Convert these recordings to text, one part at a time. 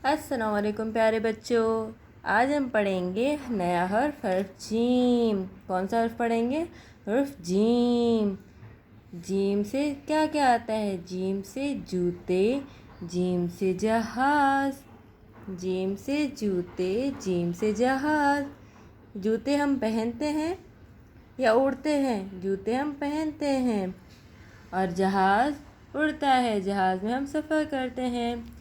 अस्सलाम वालेकुम प्यारे बच्चों। आज हम पढ़ेंगे नया हर्फ जीम। कौन सा हर्फ पढ़ेंगे? हर्फ जीम। जीम से क्या क्या आता है? जीम से जूते, जीम से जहाज, जीम से जूते, जीम से जहाज। जूते हम पहनते हैं या उड़ते हैं? जूते हम पहनते हैं। और जहाज़ उड़ता है, जहाज़ में हम सफ़र करते हैं।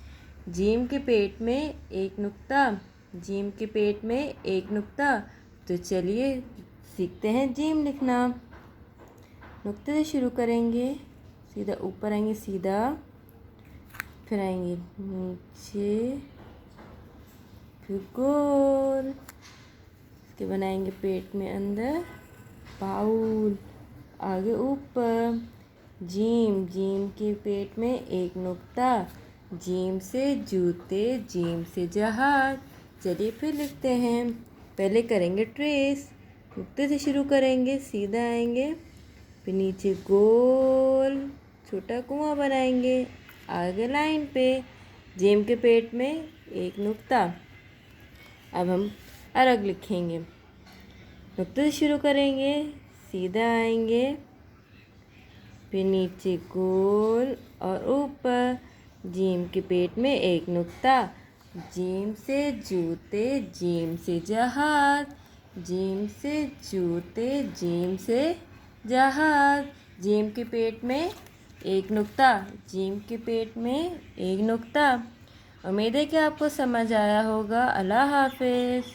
जीम के पेट में एक नुक्ता, जीम के पेट में एक नुक्ता। तो चलिए सीखते हैं जीम लिखना। नुक्ते से शुरू करेंगे, सीधा ऊपर आएंगे, सीधा फिर आएंगे नीचे, फिर गोल। इसके बनाएंगे पेट में अंदर बाउल, आगे ऊपर। जीम, जीम के पेट में एक नुक्ता, जीम से जूते, जीम से जहाज। चलिए फिर लिखते हैं। पहले करेंगे ट्रेस, नुक्ते से शुरू करेंगे, सीधा आएंगे, फिर नीचे गोल छोटा कुआं बनाएंगे, आगे लाइन पे। जीम के पेट में एक नुक्ता। अब हम अरग लिखेंगे। नुक्ते से शुरू करेंगे, सीधा आएंगे, फिर नीचे गोल और ऊपर। जीम के पेट में एक नुक्ता, जीम से जूते, जीम से जहाज, जीम से जूते, जीम से जहाज। जीम के पेट में एक नुक्ता, जीम के पेट में एक नुक्ता। उम्मीद है कि आपको समझ आया होगा। अल्लाह हाफिज़।